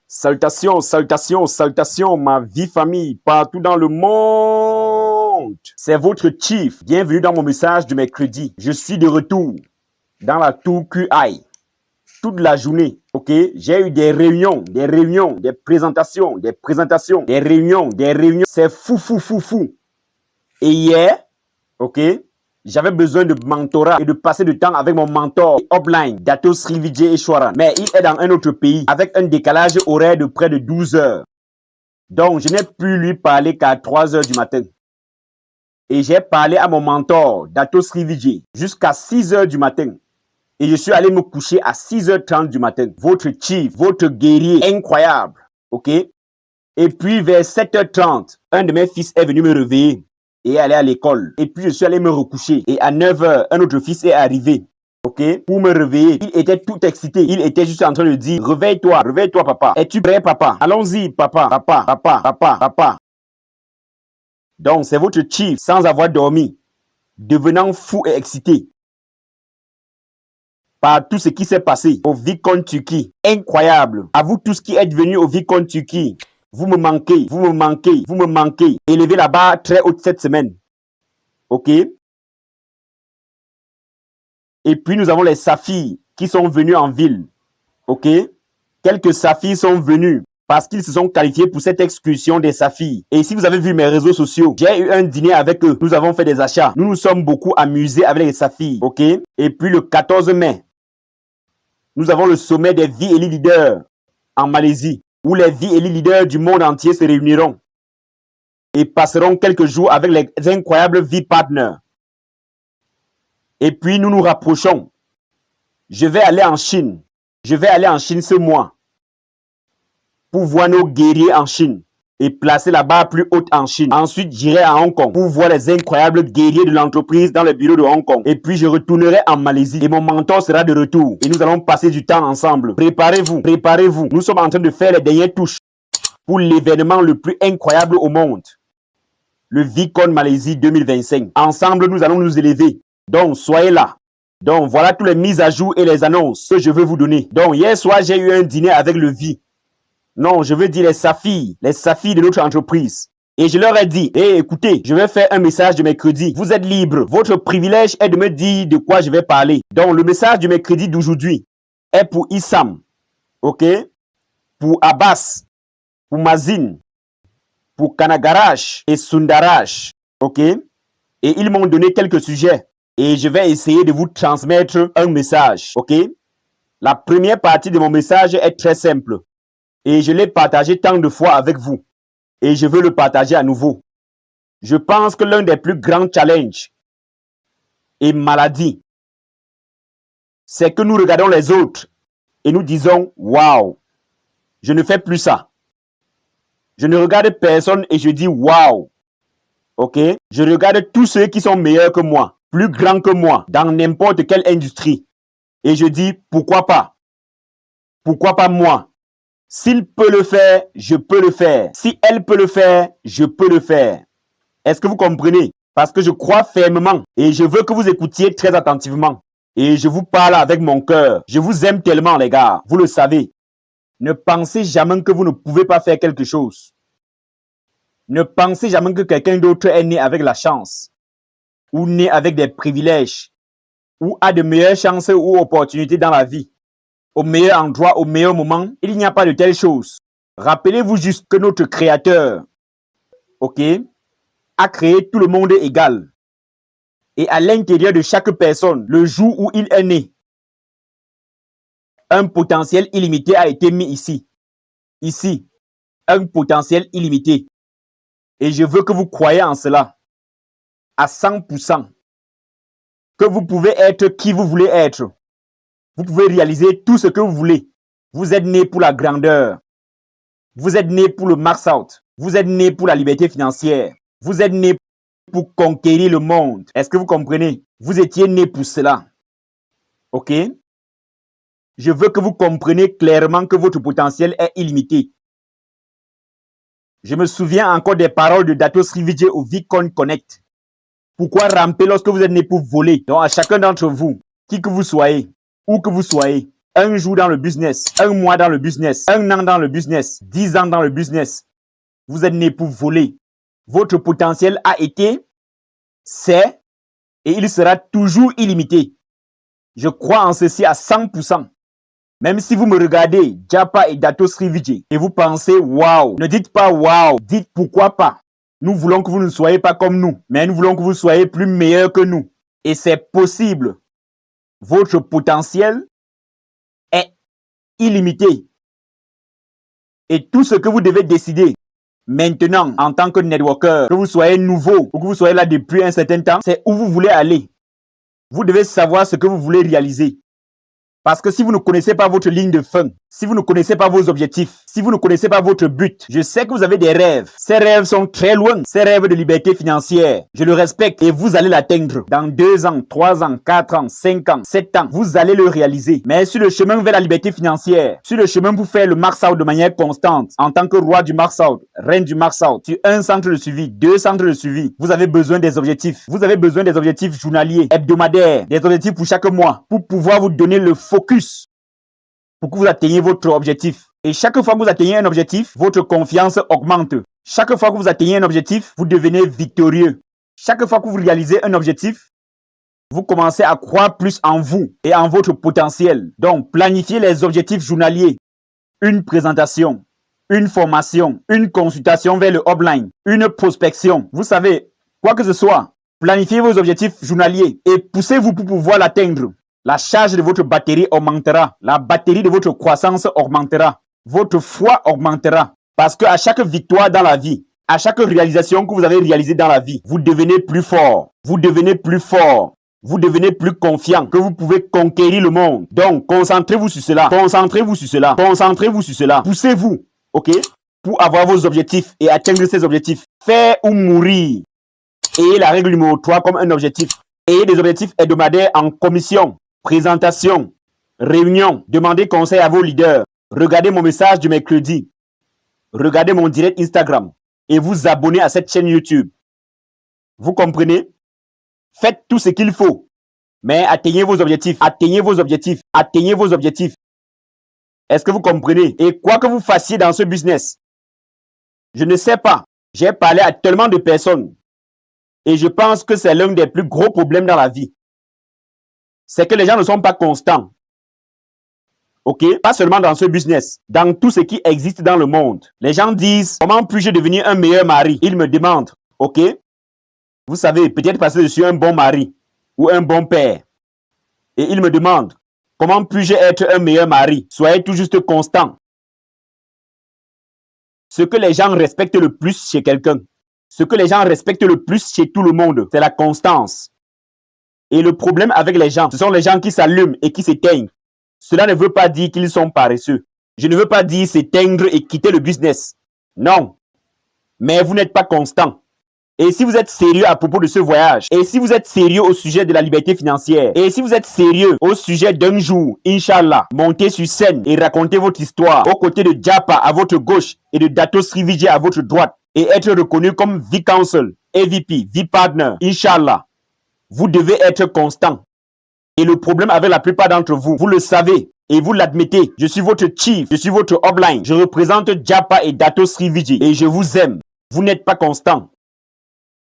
Salutations, salutations, salutations, ma vie famille, partout dans le monde. C'est votre Chief. Bienvenue dans mon message du mercredi. Je suis de retour dans la tour QI. Toute la journée, ok? J'ai eu des réunions, des présentations, des réunions. C'est fou. Et hier, ok? J'avais besoin de mentorat et de passer du temps avec mon mentor offline, Datos Rivijay Eshwaran. Mais il est dans un autre pays avec un décalage horaire de près de 12 heures. Donc, je n'ai pu lui parler qu'à 3 heures du matin. Et j'ai parlé à mon mentor, Datos Rivijay, jusqu'à 6 heures du matin. Et je suis allé me coucher à 6h30 du matin. Votre chief, votre guerrier incroyable. Ok? Et puis vers 7h30, un de mes fils est venu me réveiller et aller à l'école. Et puis je suis allé me recoucher. Et à 9h, un autre fils est arrivé. Ok? Pour me réveiller. Il était tout excité. Il était juste en train de dire, réveille-toi, papa. Es-tu prêt, papa? Allons-y, papa. Donc, c'est votre chief, sans avoir dormi, devenant fou et excité par tout ce qui s'est passé au VidCon Turquie. Incroyable. À vous tous qui êtes venus au VidCon Turquie, vous me manquez. Élevez la barre très haute cette semaine. Ok? Et puis nous avons les Safis qui sont venus en ville. Ok? Quelques Safis sont venus parce qu'ils se sont qualifiés pour cette excursion des Safis. Et si vous avez vu mes réseaux sociaux, j'ai eu un dîner avec eux. Nous avons fait des achats. Nous nous sommes beaucoup amusés avec les Safis. Ok? Et puis le 14 mai, nous avons le sommet des VLE leaders en Malaisie, où les VLE leaders du monde entier se réuniront et passeront quelques jours avec les incroyables V-partners. Et puis nous nous rapprochons. Je vais aller en Chine. Ce mois pour voir nos guerriers en Chine et placer la barre plus haute en Chine. Ensuite, j'irai à Hong Kong pour voir les incroyables guerriers de l'entreprise dans le bureau de Hong Kong. Et puis, je retournerai en Malaisie et mon mentor sera de retour. Et nous allons passer du temps ensemble. Préparez-vous. Nous sommes en train de faire les dernières touches pour l'événement le plus incroyable au monde. Le VidCon Malaisie 2025. Ensemble, nous allons nous élever. Donc, soyez là. Donc, voilà toutes les mises à jour et les annonces que je veux vous donner. Donc, hier soir, j'ai eu un dîner avec le V. Non, je veux dire les Safis de notre entreprise. Et je leur ai dit, écoutez, je vais faire un message de mercredi. Vous êtes libres. Votre privilège est de me dire de quoi je vais parler. Donc, le message du mercredi d'aujourd'hui est pour Issam, ok? Pour Abbas, pour Mazin, pour Kanagarash et Sundaraj, ok? Et ils m'ont donné quelques sujets. Et je vais essayer de vous transmettre un message, ok? La première partie de mon message est très simple. Et je l'ai partagé tant de fois avec vous. Et je veux le partager à nouveau. Je pense que l'un des plus grands challenges et maladies, c'est que nous regardons les autres et nous disons, waouh, je ne fais plus ça. Je ne regarde personne et je dis, waouh, ok? Je regarde tous ceux qui sont meilleurs que moi, plus grands que moi, dans n'importe quelle industrie. Et je dis, pourquoi pas? Pourquoi pas moi? S'il peut le faire, je peux le faire. Si elle peut le faire, je peux le faire. Est-ce que vous comprenez? Parce que je crois fermement et je veux que vous écoutiez très attentivement. Et je vous parle avec mon cœur. Je vous aime tellement, les gars. Vous le savez. Ne pensez jamais que vous ne pouvez pas faire quelque chose. Ne pensez jamais que quelqu'un d'autre est né avec la chance ou né avec des privilèges ou a de meilleures chances ou opportunités dans la vie. Au meilleur endroit, au meilleur moment, il n'y a pas de telle chose. Rappelez-vous juste que notre Créateur, ok, a créé tout le monde égal. Et à l'intérieur de chaque personne, le jour où il est né, un potentiel illimité a été mis ici. Ici, un potentiel illimité. Et je veux que vous croyez en cela, à 100%, que vous pouvez être qui vous voulez être. Vous pouvez réaliser tout ce que vous voulez. Vous êtes né pour la grandeur. Vous êtes né pour le max out. Vous êtes né pour la liberté financière. Vous êtes né pour conquérir le monde. Est-ce que vous comprenez? Vous étiez né pour cela. Ok? Je veux que vous compreniez clairement que votre potentiel est illimité. Je me souviens encore des paroles de Dato Srivijay au Vicon Connect. Pourquoi ramper lorsque vous êtes né pour voler? Donc à chacun d'entre vous, qui que vous soyez, où que vous soyez, un jour dans le business, un mois dans le business, un an dans le business, 10 ans dans le business, vous êtes né pour voler. Votre potentiel a été, c'est, et il sera toujours illimité. Je crois en ceci à 100%. Même si vous me regardez, Japa et Dato Srivijay, et vous pensez, waouh, ne dites pas waouh, dites pourquoi pas. Nous voulons que vous ne soyez pas comme nous, mais nous voulons que vous soyez plus meilleurs que nous. Et c'est possible. Votre potentiel est illimité. Et tout ce que vous devez décider maintenant en tant que networker, que vous soyez nouveau ou que vous soyez là depuis un certain temps, c'est où vous voulez aller. Vous devez savoir ce que vous voulez réaliser. Parce que si vous ne connaissez pas votre ligne de fin, si vous ne connaissez pas vos objectifs, si vous ne connaissez pas votre but, je sais que vous avez des rêves. Ces rêves sont très loin. Ces rêves de liberté financière, je le respecte et vous allez l'atteindre. Dans 2 ans, 3 ans, 4 ans, 5 ans, 7 ans, vous allez le réaliser. Mais sur le chemin vers la liberté financière, sur le chemin pour faire le max out de manière constante, en tant que roi du max out, reine du max out, sur un centre de suivi, 2 centres de suivi, vous avez besoin des objectifs. Vous avez besoin des objectifs journaliers, hebdomadaires, des objectifs pour chaque mois, pour pouvoir vous donner le focus pour que vous atteigniez votre objectif. Et chaque fois que vous atteignez un objectif, votre confiance augmente. Chaque fois que vous atteignez un objectif, vous devenez victorieux. Chaque fois que vous réalisez un objectif, vous commencez à croire plus en vous et en votre potentiel. Donc, planifiez les objectifs journaliers. Une présentation, une formation, une consultation vers le upline, une prospection. Vous savez, quoi que ce soit, planifiez vos objectifs journaliers et poussez-vous pour pouvoir l'atteindre. La charge de votre batterie augmentera. La batterie de votre croissance augmentera. Votre foi augmentera. Parce qu'à chaque victoire dans la vie, à chaque réalisation que vous avez réalisée dans la vie, vous devenez plus fort. Vous devenez plus fort. Vous devenez plus confiant que vous pouvez conquérir le monde. Donc, concentrez-vous sur cela. Concentrez-vous sur cela. Concentrez-vous sur cela. Poussez-vous, ok, pour avoir vos objectifs et atteindre ces objectifs. Faire ou mourir. Ayez la règle numéro 3 comme un objectif. Ayez des objectifs hebdomadaires en commission. Présentation, réunion, demandez conseil à vos leaders, regardez mon message du mercredi, regardez mon direct Instagram et vous abonnez à cette chaîne YouTube. Vous comprenez? Faites tout ce qu'il faut, mais atteignez vos objectifs, atteignez vos objectifs, atteignez vos objectifs. Est-ce que vous comprenez? Et quoi que vous fassiez dans ce business, je ne sais pas, j'ai parlé à tellement de personnes et je pense que c'est l'un des plus gros problèmes dans la vie. C'est que les gens ne sont pas constants. Ok? Pas seulement dans ce business, dans tout ce qui existe dans le monde. Les gens disent, comment puis-je devenir un meilleur mari? Ils me demandent, ok? Vous savez, peut-être parce que je suis un bon mari ou un bon père. Et ils me demandent, comment puis-je être un meilleur mari? Soyez tout juste constant. Ce que les gens respectent le plus chez quelqu'un, ce que les gens respectent le plus chez tout le monde, c'est la constance. Et le problème avec les gens, ce sont les gens qui s'allument et qui s'éteignent. Cela ne veut pas dire qu'ils sont paresseux. Je ne veux pas dire s'éteindre et quitter le business. Non. Mais vous n'êtes pas constant. Et si vous êtes sérieux à propos de ce voyage, et si vous êtes sérieux au sujet de la liberté financière, et si vous êtes sérieux au sujet d'un jour, Inch'Allah, montez sur scène et racontez votre histoire aux côtés de Japa à votre gauche et de Dato Srivijay à votre droite et être reconnu comme V-Counsel, AVP, V-Partner, Inch'Allah. Vous devez être constant. Et le problème avec la plupart d'entre vous, vous le savez et vous l'admettez. Je suis votre chief, je suis votre upline. Je représente Japa et Dato Srivijay et je vous aime. Vous n'êtes pas constant.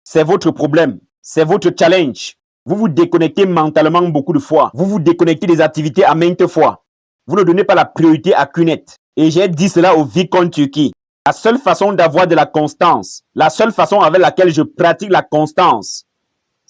C'est votre problème. C'est votre challenge. Vous vous déconnectez mentalement beaucoup de fois. Vous vous déconnectez des activités à maintes fois. Vous ne donnez pas la priorité à QNET. Et j'ai dit cela au Vicon Turquie. La seule façon d'avoir de la constance, la seule façon avec laquelle je pratique la constance,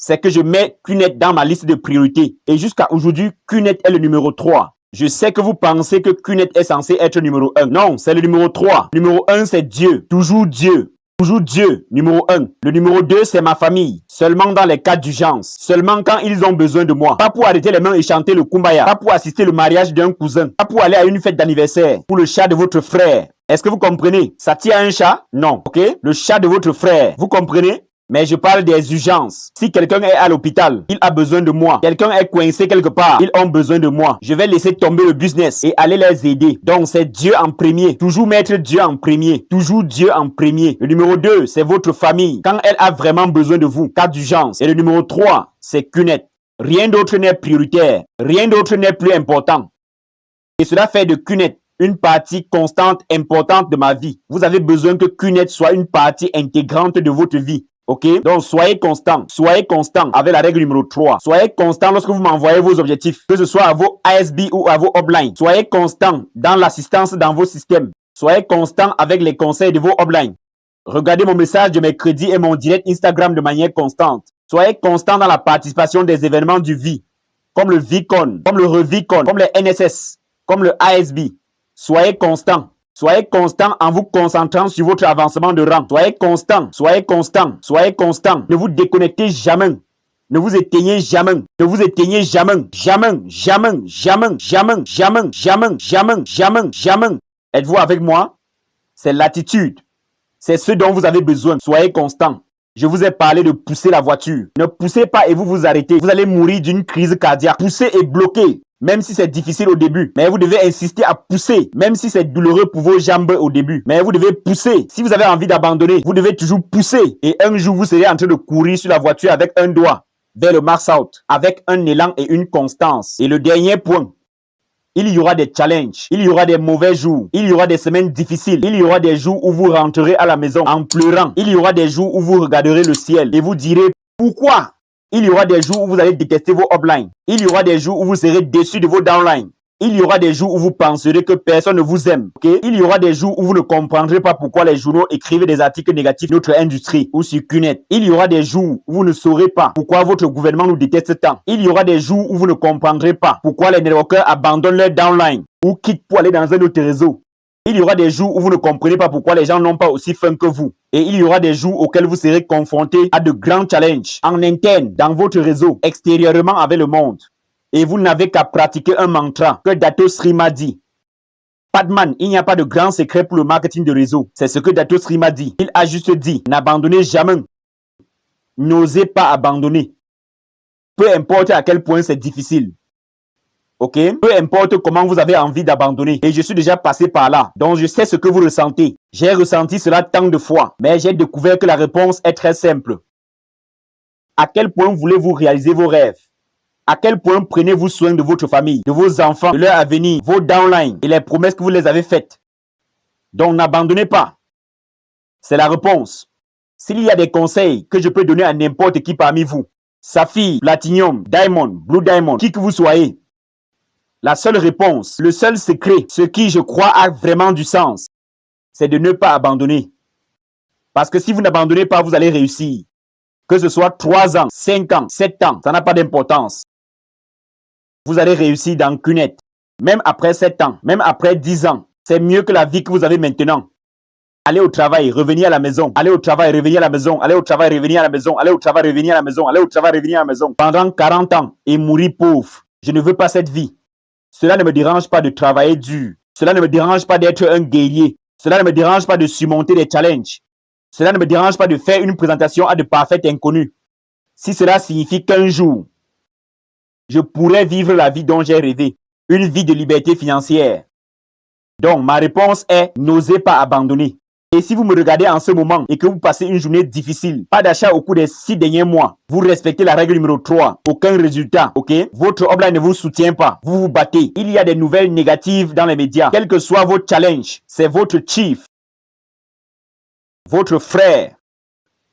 c'est que je mets QNET dans ma liste de priorités. Et jusqu'à aujourd'hui, QNET est le numéro 3. Je sais que vous pensez que QNET est censé être numéro 1. Non, c'est le numéro 3. Numéro 1, c'est Dieu. Toujours Dieu. Toujours Dieu, numéro 1. Le numéro 2, c'est ma famille. Seulement dans les cas d'urgence. Seulement quand ils ont besoin de moi. Pas pour arrêter les mains et chanter le kumbaya. Pas pour assister le mariage d'un cousin. Pas pour aller à une fête d'anniversaire. Pour le chat de votre frère. Est-ce que vous comprenez? Ça tient un chat? Non. Ok? Le chat de votre frère. Vous comprenez? Mais je parle des urgences. Si quelqu'un est à l'hôpital, il a besoin de moi. Quelqu'un est coincé quelque part, ils ont besoin de moi. Je vais laisser tomber le business et aller les aider. Donc c'est Dieu en premier. Toujours mettre Dieu en premier. Toujours Dieu en premier. Le numéro 2, c'est votre famille. Quand elle a vraiment besoin de vous, cas d'urgence. Et le numéro 3, c'est QNET. Rien d'autre n'est prioritaire. Rien d'autre n'est plus important. Et cela fait de QNET une partie constante, importante de ma vie. Vous avez besoin que QNET soit une partie intégrante de votre vie. Ok? Donc, soyez constant. Soyez constant avec la règle numéro 3. Soyez constant lorsque vous m'envoyez vos objectifs, que ce soit à vos ASB ou à vos uplines. Soyez constant dans l'assistance dans vos systèmes. Soyez constant avec les conseils de vos uplines. Regardez mon message de mercredi et mon direct Instagram de manière constante. Soyez constant dans la participation des événements du vie, comme le VCon, comme le ReVCon, comme les NSS, comme le ASB. Soyez constant. Soyez constant en vous concentrant sur votre avancement de rang. Soyez constant, soyez constant, soyez constant. Ne vous déconnectez jamais. Ne vous éteignez jamais. Ne vous éteignez jamais. Jamais, jamais, jamais, jamais, jamais, jamais, jamais, jamais, jamais. Êtes-vous avec moi? C'est l'attitude. C'est ce dont vous avez besoin. Soyez constant. Je vous ai parlé de pousser la voiture. Ne poussez pas et vous vous arrêtez. Vous allez mourir d'une crise cardiaque. Poussez et bloquez. Même si c'est difficile au début, mais vous devez insister à pousser, même si c'est douloureux pour vos jambes au début, mais vous devez pousser. Si vous avez envie d'abandonner, vous devez toujours pousser. Et un jour, vous serez en train de courir sur la voiture avec un doigt vers le max out, avec un élan et une constance. Et le dernier point, il y aura des challenges, il y aura des mauvais jours, il y aura des semaines difficiles, il y aura des jours où vous rentrerez à la maison en pleurant, il y aura des jours où vous regarderez le ciel et vous direz pourquoi? Il y aura des jours où vous allez détester vos uplines. Il y aura des jours où vous serez déçus de vos downlines. Il y aura des jours où vous penserez que personne ne vous aime. Okay? Il y aura des jours où vous ne comprendrez pas pourquoi les journaux écrivent des articles négatifs de notre industrie ou sur QNET. Il y aura des jours où vous ne saurez pas pourquoi votre gouvernement nous déteste tant. Il y aura des jours où vous ne comprendrez pas pourquoi les networkers abandonnent leur downline ou quittent pour aller dans un autre réseau. Il y aura des jours où vous ne comprenez pas pourquoi les gens n'ont pas aussi faim que vous. Et il y aura des jours auxquels vous serez confrontés à de grands challenges en interne, dans votre réseau, extérieurement avec le monde. Et vous n'avez qu'à pratiquer un mantra que Dato Sri m'a dit. Padman, il n'y a pas de grand secret pour le marketing de réseau. C'est ce que Dato Sri m'a dit. Il a juste dit, n'abandonnez jamais. N'osez pas abandonner. Peu importe à quel point c'est difficile. Ok? Peu importe comment vous avez envie d'abandonner. Et je suis déjà passé par là. Donc je sais ce que vous ressentez. J'ai ressenti cela tant de fois. Mais j'ai découvert que la réponse est très simple. À quel point voulez-vous réaliser vos rêves? À quel point prenez-vous soin de votre famille, de vos enfants, de leur avenir, vos downlines et les promesses que vous les avez faites? Donc n'abandonnez pas. C'est la réponse. S'il y a des conseils que je peux donner à n'importe qui parmi vous, Saphir, Platinum, Diamond, Blue Diamond, qui que vous soyez, la seule réponse, le seul secret, ce qui je crois a vraiment du sens, c'est de ne pas abandonner. Parce que si vous n'abandonnez pas, vous allez réussir. Que ce soit 3 ans, 5 ans, 7 ans, ça n'a pas d'importance. Vous allez réussir dans QNET. Même après 7 ans, même après 10 ans, c'est mieux que la vie que vous avez maintenant. Allez au travail, revenir à la maison. Allez au travail, revenir à la maison. Allez au travail, revenir à la maison. Allez au travail, revenir à la maison. Allez au travail, revenir à la maison. Pendant 40 ans et mourir pauvre. Je ne veux pas cette vie. Cela ne me dérange pas de travailler dur. Cela ne me dérange pas d'être un guerrier. Cela ne me dérange pas de surmonter des challenges. Cela ne me dérange pas de faire une présentation à de parfaits inconnus. Si cela signifie qu'un jour, je pourrais vivre la vie dont j'ai rêvé. Une vie de liberté financière. Donc, ma réponse est, n'osez pas abandonner. Et si vous me regardez en ce moment et que vous passez une journée difficile, pas d'achat au cours des 6 derniers mois, vous respectez la règle numéro 3, aucun résultat, ok? Votre upline ne vous soutient pas, vous vous battez. Il y a des nouvelles négatives dans les médias. Quel que soit votre challenge, c'est votre chief, votre frère,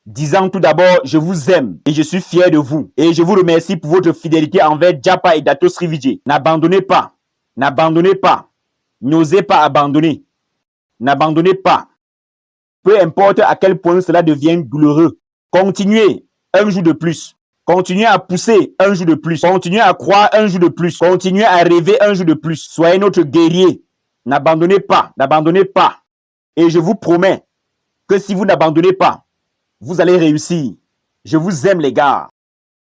disant tout d'abord, je vous aime et je suis fier de vous. Et je vous remercie pour votre fidélité envers Japa et Dato Sri Vijay. N'abandonnez pas, n'abandonnez pas, n'osez pas abandonner, n'abandonnez pas. Peu importe à quel point cela devient douloureux, continuez un jour de plus. Continuez à pousser un jour de plus. Continuez à croire un jour de plus. Continuez à rêver un jour de plus. Soyez notre guerrier. N'abandonnez pas, n'abandonnez pas. Et je vous promets que si vous n'abandonnez pas, vous allez réussir. Je vous aime les gars.